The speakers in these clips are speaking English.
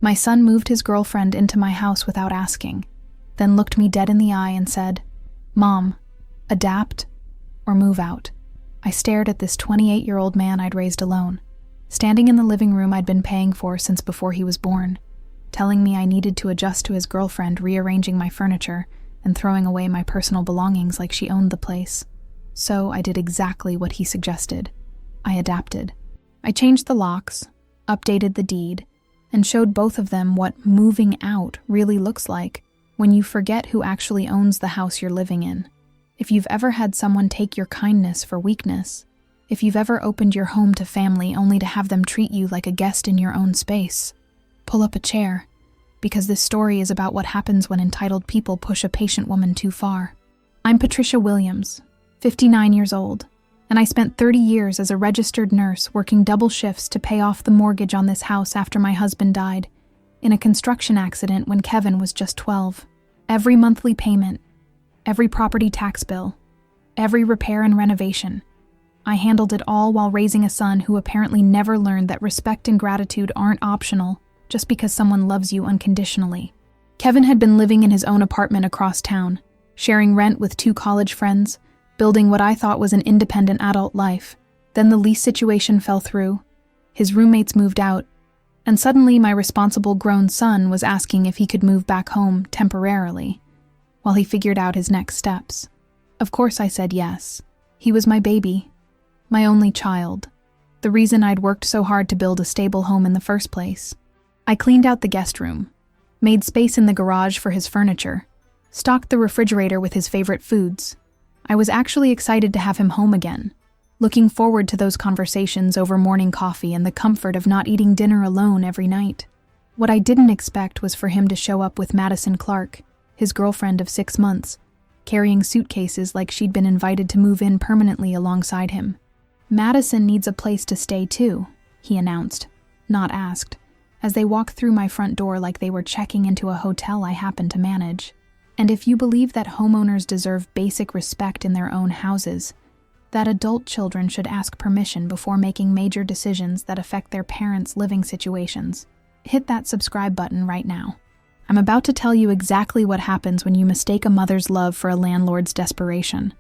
My son moved his girlfriend into my house without asking, then looked me dead in the eye and said, "Mom, adapt or move out." I stared at this 28-year-old man I'd raised alone, standing in the living room I'd been paying for since before he was born, telling me I needed to adjust to his girlfriend rearranging my furniture and throwing away my personal belongings like she owned the place. So I did exactly what he suggested. I adapted. I changed the locks, updated the deed, and showed both of them what moving out really looks like when you forget who actually owns the house you're living in. If you've ever had someone take your kindness for weakness, if you've ever opened your home to family only to have them treat you like a guest in your own space, pull up a chair, because this story is about what happens when entitled people push a patient woman too far. I'm Patricia Williams, 59 years old, and I spent 30 years as a registered nurse working double shifts to pay off the mortgage on this house after my husband died, in a construction accident when Kevin was just 12. Every monthly payment, every property tax bill, every repair and renovation. I handled it all while raising a son who apparently never learned that respect and gratitude aren't optional just because someone loves you unconditionally. Kevin had been living in his own apartment across town, sharing rent with 2 college friends, building what I thought was an independent adult life. Then the lease situation fell through, his roommates moved out, and suddenly my responsible grown son was asking if he could move back home temporarily, while he figured out his next steps. Of course I said yes. He was my baby, my only child, the reason I'd worked so hard to build a stable home in the first place. I cleaned out the guest room, made space in the garage for his furniture, stocked the refrigerator with his favorite foods. I was actually excited to have him home again, looking forward to those conversations over morning coffee and the comfort of not eating dinner alone every night. What I didn't expect was for him to show up with Madison Clark, his girlfriend of 6 months, carrying suitcases like she'd been invited to move in permanently alongside him. "Madison needs a place to stay too," he announced, not asked, as they walked through my front door like they were checking into a hotel I happened to manage. And if you believe that homeowners deserve basic respect in their own houses, that adult children should ask permission before making major decisions that affect their parents' living situations, hit that subscribe button right now. I'm about to tell you exactly what happens when you mistake a mother's love for a landlord's desperation,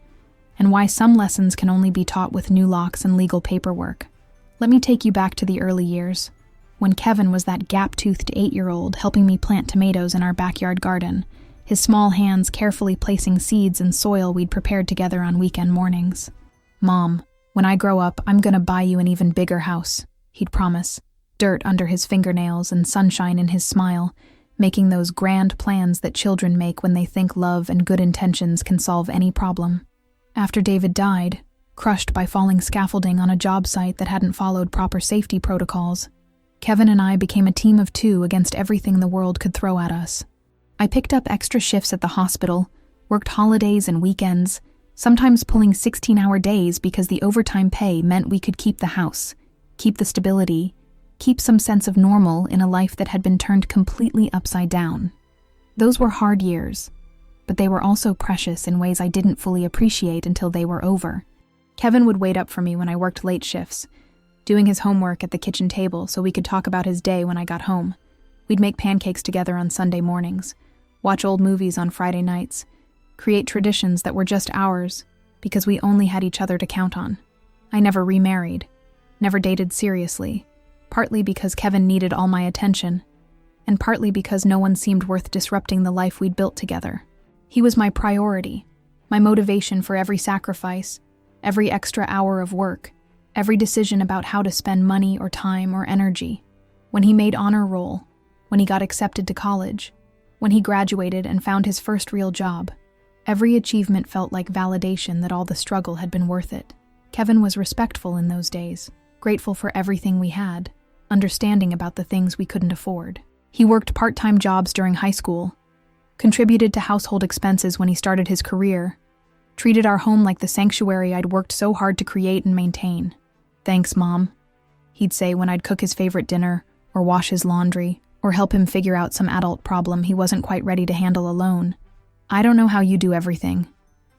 and why some lessons can only be taught with new locks and legal paperwork. Let me take you back to the early years, when Kevin was that gap-toothed 8-year-old helping me plant tomatoes in our backyard garden, his small hands carefully placing seeds in soil we'd prepared together on weekend mornings. "Mom, when I grow up, I'm gonna buy you an even bigger house," he'd promise, dirt under his fingernails and sunshine in his smile, making those grand plans that children make when they think love and good intentions can solve any problem. After David died, crushed by falling scaffolding on a job site that hadn't followed proper safety protocols, Kevin and I became a team of 2 against everything the world could throw at us. I picked up extra shifts at the hospital, worked holidays and weekends, sometimes pulling 16-hour days because the overtime pay meant we could keep the house, keep the stability, keep some sense of normal in a life that had been turned completely upside down. Those were hard years, but they were also precious in ways I didn't fully appreciate until they were over. Kevin would wait up for me when I worked late shifts, doing his homework at the kitchen table so we could talk about his day when I got home. We'd make pancakes together on Sunday mornings, watch old movies on Friday nights, create traditions that were just ours because we only had each other to count on. I never remarried, never dated seriously, partly because Kevin needed all my attention, and partly because no one seemed worth disrupting the life we'd built together. He was my priority, my motivation for every sacrifice, every extra hour of work, every decision about how to spend money or time or energy. When he made honor roll, when he got accepted to college, when he graduated and found his first real job, every achievement felt like validation that all the struggle had been worth it. Kevin was respectful in those days, grateful for everything we had, understanding about the things we couldn't afford. He worked part-time jobs during high school, contributed to household expenses when he started his career, treated our home like the sanctuary I'd worked so hard to create and maintain. "Thanks, Mom," he'd say when I'd cook his favorite dinner, or wash his laundry, or help him figure out some adult problem he wasn't quite ready to handle alone. "I don't know how you do everything."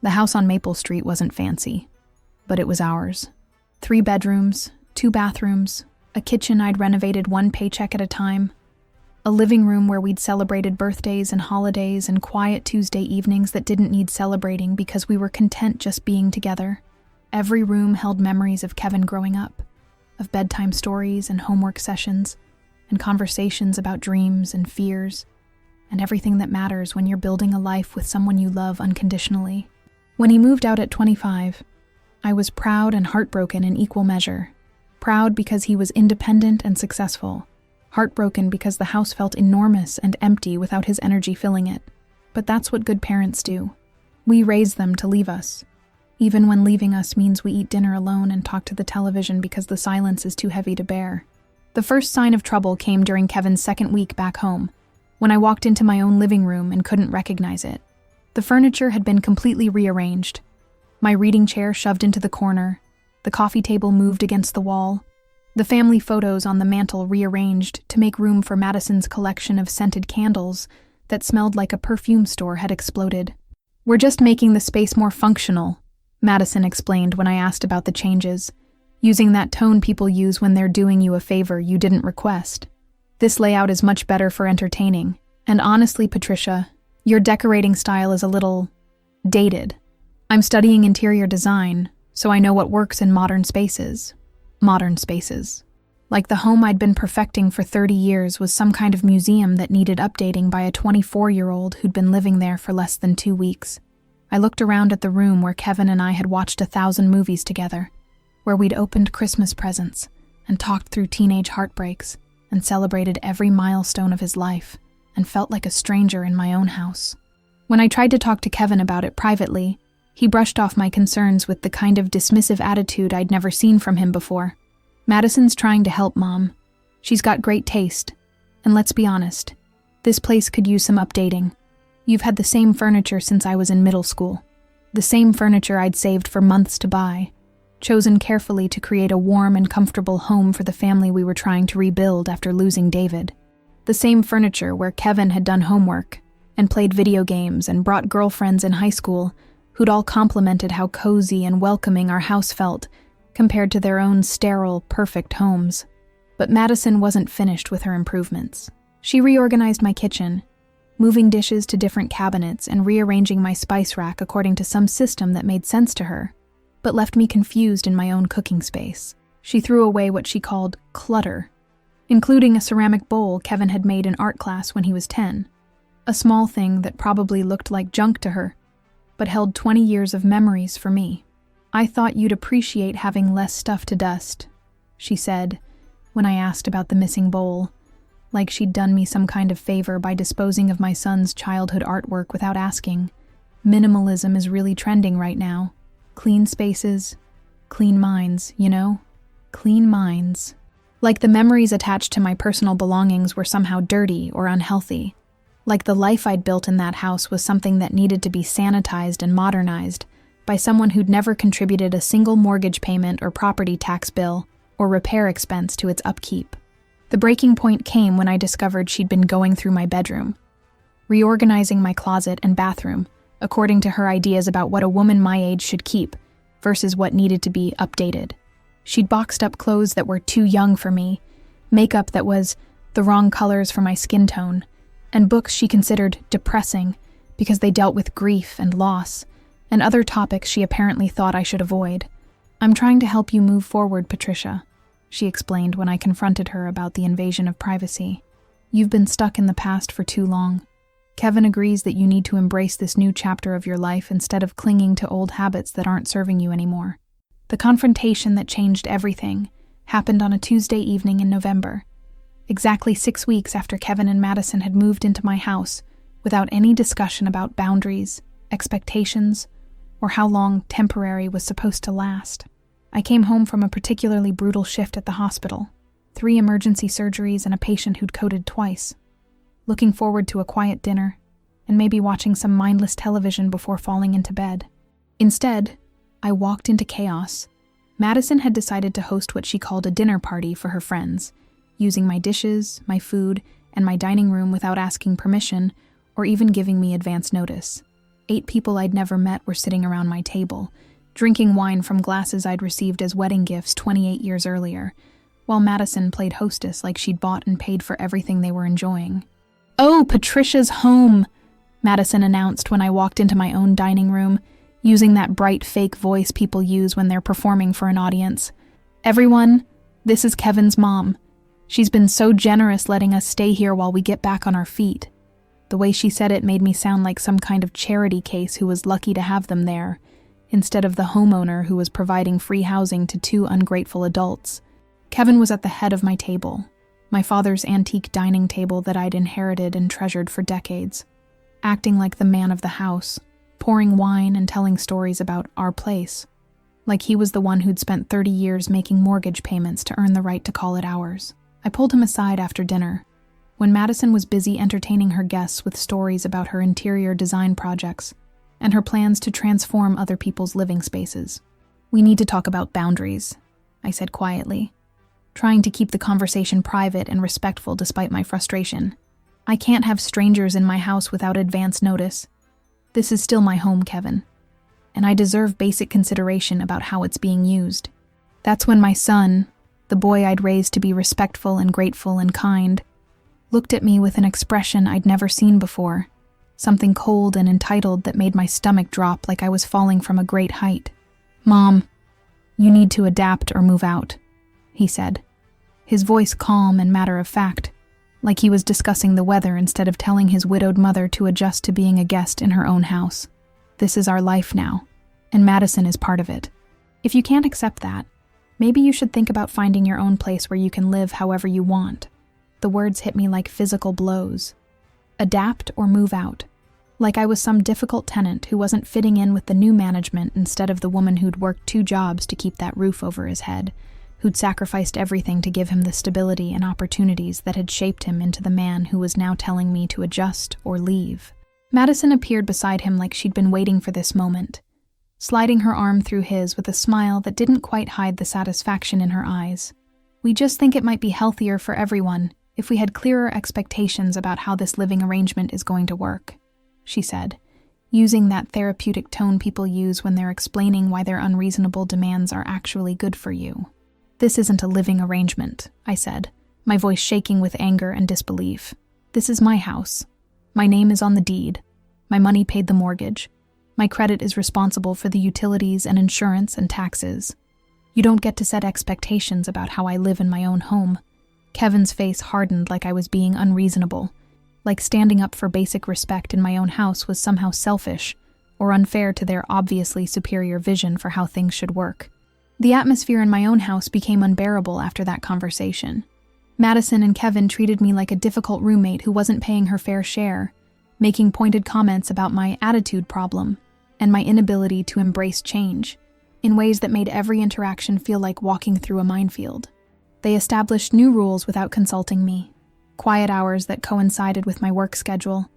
The house on Maple Street wasn't fancy, but it was ours. 3 bedrooms, 2 bathrooms, a kitchen I'd renovated 1 paycheck at a time. A living room where we'd celebrated birthdays and holidays and quiet Tuesday evenings that didn't need celebrating because we were content just being together. Every room held memories of Kevin growing up, of bedtime stories and homework sessions, and conversations about dreams and fears, and everything that matters when you're building a life with someone you love unconditionally. When he moved out at 25, I was proud and heartbroken in equal measure. Proud because he was independent and successful. Heartbroken because the house felt enormous and empty without his energy filling it. But that's what good parents do. We raise them to leave us. Even when leaving us means we eat dinner alone and talk to the television because the silence is too heavy to bear. The first sign of trouble came during Kevin's second week back home, when I walked into my own living room and couldn't recognize it. The furniture had been completely rearranged. My reading chair shoved into the corner, the coffee table moved against the wall, the family photos on the mantel rearranged to make room for Madison's collection of scented candles that smelled like a perfume store had exploded. "We're just making the space more functional," Madison explained when I asked about the changes, using that tone people use when they're doing you a favor you didn't request. "This layout is much better for entertaining. And honestly, Patricia, your decorating style is a little dated. I'm studying interior design, so I know what works in modern spaces. Modern spaces. Like the home I'd been perfecting for 30 years was some kind of museum that needed updating by a 24-year-old who'd been living there for less than 2 weeks. I looked around at the room where Kevin and I had watched 1,000 movies together, where we'd opened Christmas presents and talked through teenage heartbreaks and celebrated every milestone of his life, and felt like a stranger in my own house. When I tried to talk to Kevin about it privately, he brushed off my concerns with the kind of dismissive attitude I'd never seen from him before. "Madison's trying to help, Mom. She's got great taste. And let's be honest, this place could use some updating. You've had the same furniture since I was in middle school. The same furniture I'd saved for months to buy, chosen carefully to create a warm and comfortable home for the family we were trying to rebuild after losing David. The same furniture where Kevin had done homework and played video games and brought girlfriends in high school who'd all complimented how cozy and welcoming our house felt compared to their own sterile, perfect homes. But Madison wasn't finished with her improvements. She reorganized my kitchen, moving dishes to different cabinets and rearranging my spice rack according to some system that made sense to her, but left me confused in my own cooking space. She threw away what she called clutter, including a ceramic bowl Kevin had made in art class when he was 10, a small thing that probably looked like junk to her, but held 20 years of memories for me. "I thought you'd appreciate having less stuff to dust," she said when I asked about the missing bowl, like she'd done me some kind of favor by disposing of my son's childhood artwork without asking. Minimalism is really trending right now. Clean spaces, clean minds, you know? Clean minds. Like the memories attached to my personal belongings were somehow dirty or unhealthy. Like the life I'd built in that house was something that needed to be sanitized and modernized by someone who'd never contributed a single mortgage payment or property tax bill or repair expense to its upkeep. The breaking point came when I discovered she'd been going through my bedroom, reorganizing my closet and bathroom according to her ideas about what a woman my age should keep versus what needed to be updated. She'd boxed up clothes that were too young for me, makeup that was the wrong colors for my skin tone, and books she considered depressing because they dealt with grief and loss, and other topics she apparently thought I should avoid. "I'm trying to help you move forward, Patricia," she explained when I confronted her about the invasion of privacy. "You've been stuck in the past for too long. Kevin agrees that you need to embrace this new chapter of your life instead of clinging to old habits that aren't serving you anymore." The confrontation that changed everything happened on a Tuesday evening in November, exactly 6 weeks after Kevin and Madison had moved into my house without any discussion about boundaries, expectations, or how long temporary was supposed to last. I came home from a particularly brutal shift at the hospital, 3 emergency surgeries and a patient who'd coded twice, looking forward to a quiet dinner and maybe watching some mindless television before falling into bed. Instead, I walked into chaos. Madison had decided to host what she called a dinner party for her friends, using my dishes, my food, and my dining room without asking permission or even giving me advance notice. 8 people I'd never met were sitting around my table, drinking wine from glasses I'd received as wedding gifts 28 years earlier, while Madison played hostess like she'd bought and paid for everything they were enjoying. "Oh, Patricia's home," Madison announced when I walked into my own dining room, using that bright fake voice people use when they're performing for an audience. "Everyone, this is Kevin's mom. She's been so generous letting us stay here while we get back on our feet." The way she said it made me sound like some kind of charity case who was lucky to have them there, instead of the homeowner who was providing free housing to two ungrateful adults. Kevin was at the head of my table, my father's antique dining table that I'd inherited and treasured for decades, acting like the man of the house, pouring wine and telling stories about our place, like he was the one who'd spent 30 years making mortgage payments to earn the right to call it ours. I pulled him aside after dinner, when Madison was busy entertaining her guests with stories about her interior design projects and her plans to transform other people's living spaces. "We need to talk about boundaries," I said quietly, trying to keep the conversation private and respectful despite my frustration. "I can't have strangers in my house without advance notice. This is still my home, Kevin, and I deserve basic consideration about how it's being used." That's when my son, the boy I'd raised to be respectful and grateful and kind, looked at me with an expression I'd never seen before, something cold and entitled that made my stomach drop like I was falling from a great height. "Mom, you need to adapt or move out," he said, his voice calm and matter-of-fact, like he was discussing the weather instead of telling his widowed mother to adjust to being a guest in her own house. "This is our life now, and Madison is part of it. If you can't accept that, maybe you should think about finding your own place where you can live however you want." The words hit me like physical blows. Adapt or move out. Like I was some difficult tenant who wasn't fitting in with the new management instead of the woman who'd worked 2 jobs to keep that roof over his head, who'd sacrificed everything to give him the stability and opportunities that had shaped him into the man who was now telling me to adjust or leave. Madison appeared beside him like she'd been waiting for this moment, sliding her arm through his with a smile that didn't quite hide the satisfaction in her eyes. "We just think it might be healthier for everyone if we had clearer expectations about how this living arrangement is going to work," she said, using that therapeutic tone people use when they're explaining why their unreasonable demands are actually good for you. "This isn't a living arrangement," I said, my voice shaking with anger and disbelief. "This is my house. My name is on the deed. My money paid the mortgage. My credit is responsible for the utilities and insurance and taxes. You don't get to set expectations about how I live in my own home." Kevin's face hardened like I was being unreasonable, like standing up for basic respect in my own house was somehow selfish or unfair to their obviously superior vision for how things should work. The atmosphere in my own house became unbearable after that conversation. Madison and Kevin treated me like a difficult roommate who wasn't paying her fair share, making pointed comments about my attitude problem and my inability to embrace change, in ways that made every interaction feel like walking through a minefield. They established new rules without consulting me, quiet hours that coincided with my work schedule,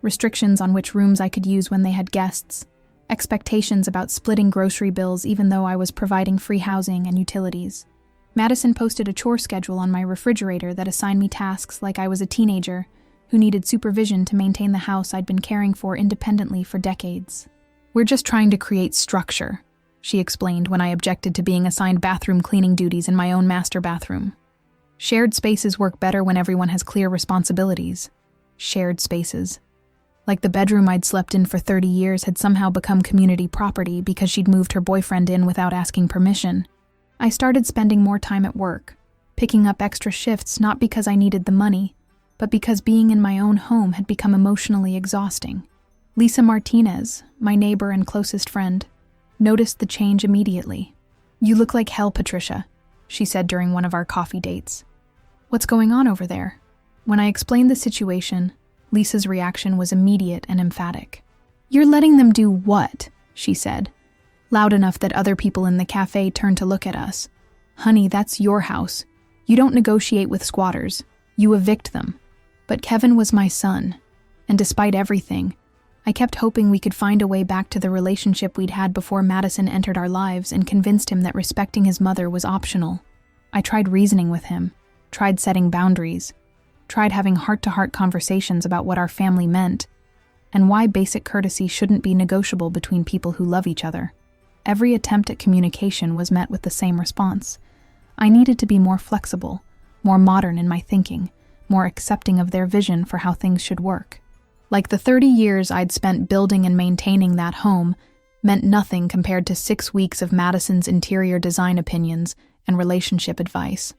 restrictions on which rooms I could use when they had guests, expectations about splitting grocery bills even though I was providing free housing and utilities. Madison posted a chore schedule on my refrigerator that assigned me tasks like I was a teenager who needed supervision to maintain the house I'd been caring for independently for decades. "We're just trying to create structure," she explained when I objected to being assigned bathroom cleaning duties in my own master bathroom. "Shared spaces work better when everyone has clear responsibilities." Shared spaces. Like the bedroom I'd slept in for 30 years had somehow become community property because she'd moved her boyfriend in without asking permission. I started spending more time at work, picking up extra shifts not because I needed the money, but because being in my own home had become emotionally exhausting. Lisa Martinez, my neighbor and closest friend, noticed the change immediately. "You look like hell, Patricia," she said during one of our coffee dates. "What's going on over there?" When I explained the situation, Lisa's reaction was immediate and emphatic. "You're letting them do what?" she said, loud enough that other people in the cafe turned to look at us. "Honey, that's your house. You don't negotiate with squatters. You evict them." But Kevin was my son, and despite everything, I kept hoping we could find a way back to the relationship we'd had before Madison entered our lives and convinced him that respecting his mother was optional. I tried reasoning with him, tried setting boundaries, tried having heart-to-heart conversations about what our family meant, and why basic courtesy shouldn't be negotiable between people who love each other. Every attempt at communication was met with the same response: I needed to be more flexible, more modern in my thinking, more accepting of their vision for how things should work. Like the 30 years I'd spent building and maintaining that home meant nothing compared to 6 weeks of Madison's interior design opinions and relationship advice.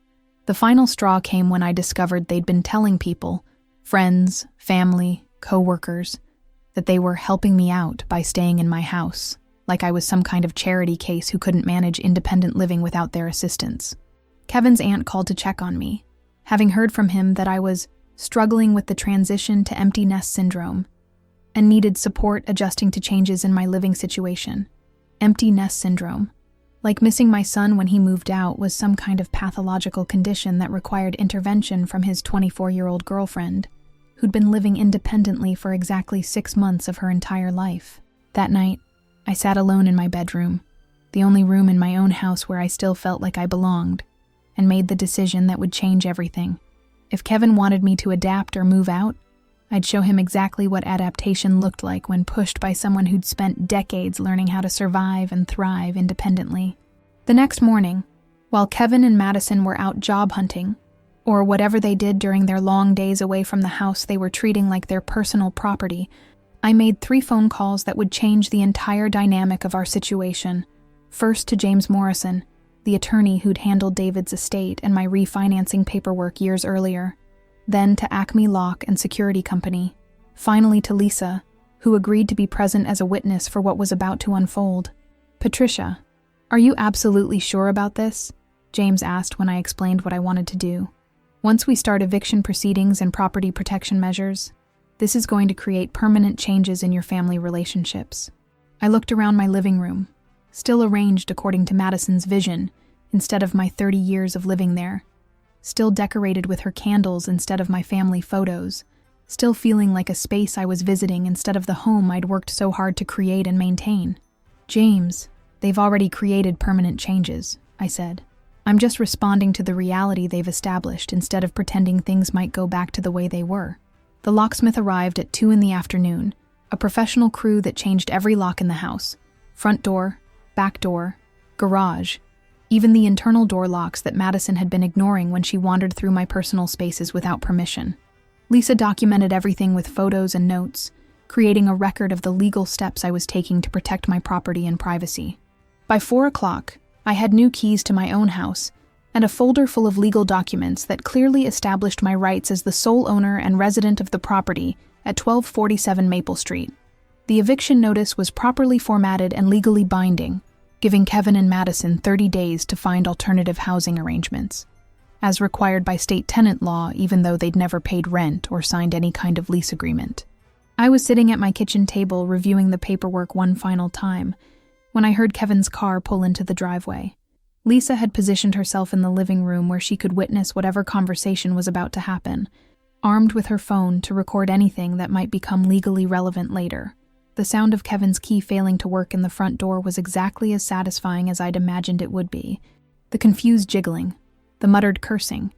The final straw came when I discovered they'd been telling people, friends, family, co-workers, that they were helping me out by staying in my house, like I was some kind of charity case who couldn't manage independent living without their assistance. Kevin's aunt called to check on me, having heard from him that I was struggling with the transition to empty nest syndrome and needed support adjusting to changes in my living situation. Empty nest syndrome, like missing my son when he moved out, was some kind of pathological condition that required intervention from his 24-year-old girlfriend, who'd been living independently for exactly 6 months of her entire life. That night, I sat alone in my bedroom, the only room in my own house where I still felt like I belonged, and made the decision that would change everything. If Kevin wanted me to adapt or move out, I'd show him exactly what adaptation looked like when pushed by someone who'd spent decades learning how to survive and thrive independently. The next morning, while Kevin and Madison were out job hunting, or whatever they did during their long days away from the house they were treating like their personal property, I made 3 phone calls that would change the entire dynamic of our situation. First to James Morrison, the attorney who'd handled David's estate and my refinancing paperwork years earlier. Then to Acme Lock and Security Company. Finally to Lisa, who agreed to be present as a witness for what was about to unfold. "Patricia, are you absolutely sure about this?" James asked when I explained what I wanted to do. "Once we start eviction proceedings and property protection measures, this is going to create permanent changes in your family relationships." I looked around my living room, still arranged according to Madison's vision instead of my 30 years of living there, still decorated with her candles instead of my family photos, still feeling like a space I was visiting instead of the home I'd worked so hard to create and maintain. "James, they've already created permanent changes," I said. "I'm just responding to the reality they've established instead of pretending things might go back to the way they were." The locksmith arrived at 2 in the afternoon, a professional crew that changed every lock in the house: front door, back door, garage, even the internal door locks that Madison had been ignoring when she wandered through my personal spaces without permission. Lisa documented everything with photos and notes, creating a record of the legal steps I was taking to protect my property and privacy. By 4 o'clock, I had new keys to my own house and a folder full of legal documents that clearly established my rights as the sole owner and resident of the property at 1247 Maple Street. The eviction notice was properly formatted and legally binding, giving Kevin and Madison 30 days to find alternative housing arrangements, as required by state tenant law, even though they'd never paid rent or signed any kind of lease agreement. I was sitting at my kitchen table reviewing the paperwork one final time when I heard Kevin's car pull into the driveway. Lisa had positioned herself in the living room where she could witness whatever conversation was about to happen, armed with her phone to record anything that might become legally relevant later. The sound of Kevin's key failing to work in the front door was exactly as satisfying as I'd imagined it would be. The confused jiggling, the muttered cursing,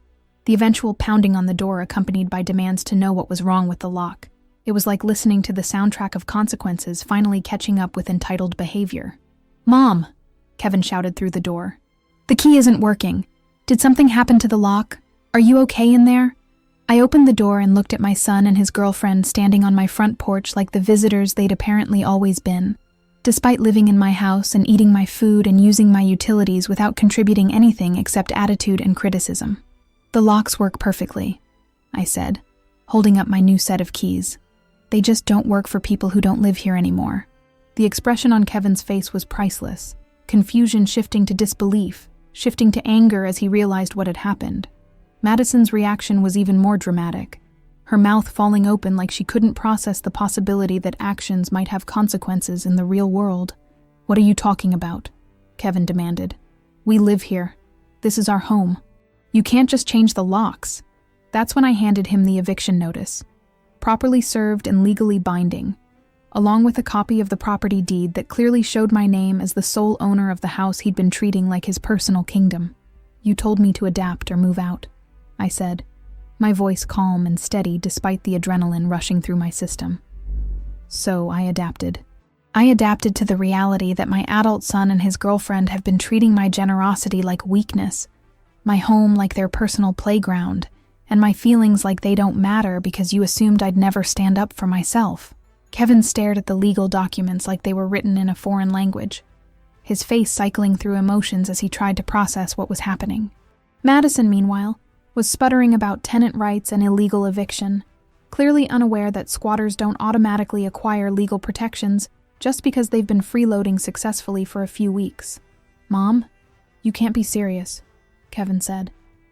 the eventual pounding on the door accompanied by demands to know what was wrong with the lock. It was like listening to the soundtrack of consequences finally catching up with entitled behavior. "Mom!" Kevin shouted through the door. "The key isn't working. Did something happen to the lock? Are you okay in there?" I opened the door and looked at my son and his girlfriend standing on my front porch like the visitors they'd apparently always been. Despite living in my house and eating my food and using my utilities without contributing anything except attitude and criticism. "The locks work perfectly," I said, holding up my new set of keys. "They just don't work for people who don't live here anymore." The expression on Kevin's face was priceless, confusion shifting to disbelief, shifting to anger as he realized what had happened. Madison's reaction was even more dramatic, her mouth falling open like she couldn't process the possibility that actions might have consequences in the real world. "What are you talking about?" Kevin demanded. "We live here. This is our home. You can't just change the locks." That's when I handed him the eviction notice, properly served and legally binding, along with a copy of the property deed that clearly showed my name as the sole owner of the house he'd been treating like his personal kingdom. "You told me to adapt or move out," I said, my voice calm and steady despite the adrenaline rushing through my system. So I adapted. I adapted to the reality that my adult son and his girlfriend have been treating my generosity like weakness, My home like their personal playground, and my feelings like they don't matter because you assumed I'd never stand up for myself. Kevin stared at the legal documents like they were written in a foreign language, his face cycling through emotions as he tried to process what was happening. Madison, meanwhile, was sputtering about tenant rights and illegal eviction, clearly unaware that squatters don't automatically acquire legal protections just because they've been freeloading successfully for a few weeks. "Mom, you can't be serious," Kevin said,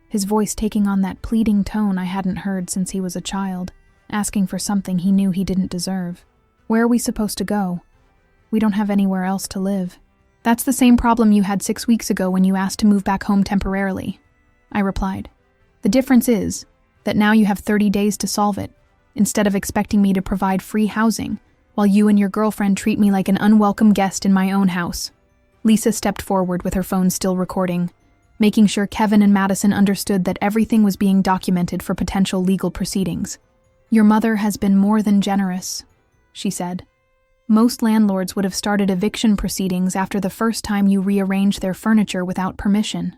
his voice taking on that pleading tone I hadn't heard since he was a child, asking for something he knew he didn't deserve. "Where are we supposed to go? We don't have anywhere else to live." "That's the same problem you had 6 weeks ago when you asked to move back home temporarily," I replied. "The difference is that now you have 30 days to solve it, instead of expecting me to provide free housing, while you and your girlfriend treat me like an unwelcome guest in my own house." Lisa stepped forward with her phone still recording, making sure Kevin and Madison understood that everything was being documented for potential legal proceedings. "Your mother has been more than generous," she said. "Most landlords would have started eviction proceedings after the first time you rearranged their furniture without permission.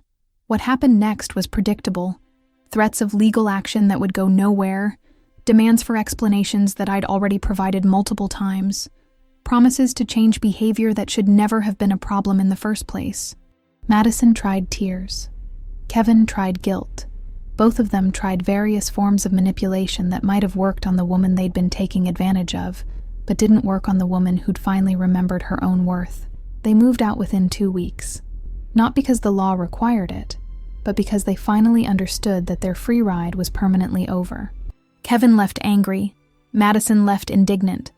What happened next was predictable. Threats of legal action that would go nowhere, demands for explanations that I'd already provided multiple times, promises to change behavior that should never have been a problem in the first place." Madison tried tears. Kevin tried guilt. Both of them tried various forms of manipulation that might have worked on the woman they'd been taking advantage of, but didn't work on the woman who'd finally remembered her own worth. They moved out within 2 weeks. Not because the law required it, but because they finally understood that their free ride was permanently over. Kevin left angry. Madison left indignant,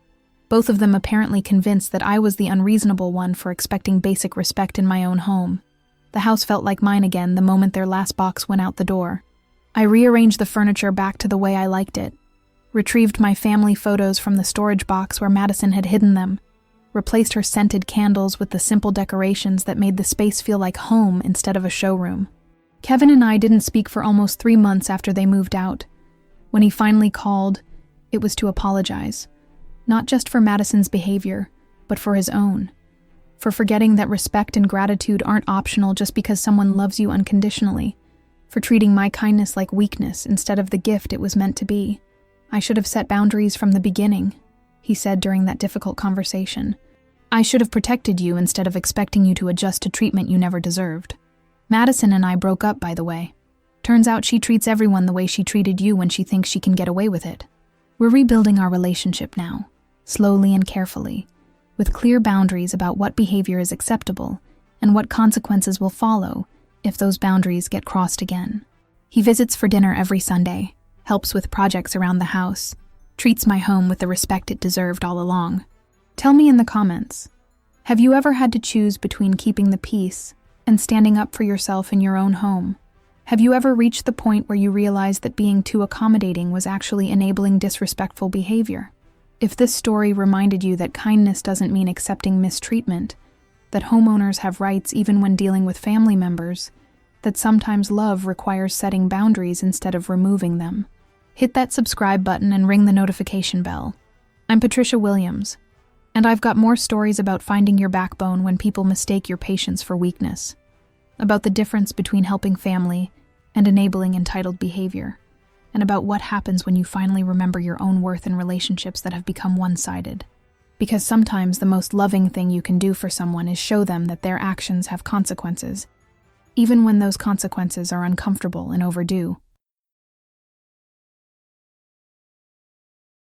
both of them apparently convinced that I was the unreasonable one for expecting basic respect in my own home. The house felt like mine again the moment their last box went out the door. I rearranged the furniture back to the way I liked it, retrieved my family photos from the storage box where Madison had hidden them, replaced her scented candles with the simple decorations that made the space feel like home instead of a showroom. Kevin and I didn't speak for almost 3 months after they moved out. When he finally called, it was to apologize, not just for Madison's behavior, but for his own. For forgetting that respect and gratitude aren't optional just because someone loves you unconditionally. For treating my kindness like weakness instead of the gift it was meant to be. "I should have set boundaries from the beginning," he said during that difficult conversation. "I should have protected you instead of expecting you to adjust to treatment you never deserved." Madison and I broke up, by the way. Turns out she treats everyone the way she treated you when she thinks she can get away with it. We're rebuilding our relationship now, slowly and carefully, with clear boundaries about what behavior is acceptable and what consequences will follow if those boundaries get crossed again. He visits for dinner every Sunday, helps with projects around the house, treats my home with the respect it deserved all along. Tell me in the comments, have you ever had to choose between keeping the peace and standing up for yourself in your own home? Have you ever reached the point where you realized that being too accommodating was actually enabling disrespectful behavior? If this story reminded you that kindness doesn't mean accepting mistreatment, that homeowners have rights even when dealing with family members, that sometimes love requires setting boundaries instead of removing them, hit that subscribe button and ring the notification bell. I'm Patricia Williams, and I've got more stories about finding your backbone when people mistake your patience for weakness, about the difference between helping family and enabling entitled behavior, and about what happens when you finally remember your own worth in relationships that have become one-sided. Because sometimes the most loving thing you can do for someone is show them that their actions have consequences, even when those consequences are uncomfortable and overdue.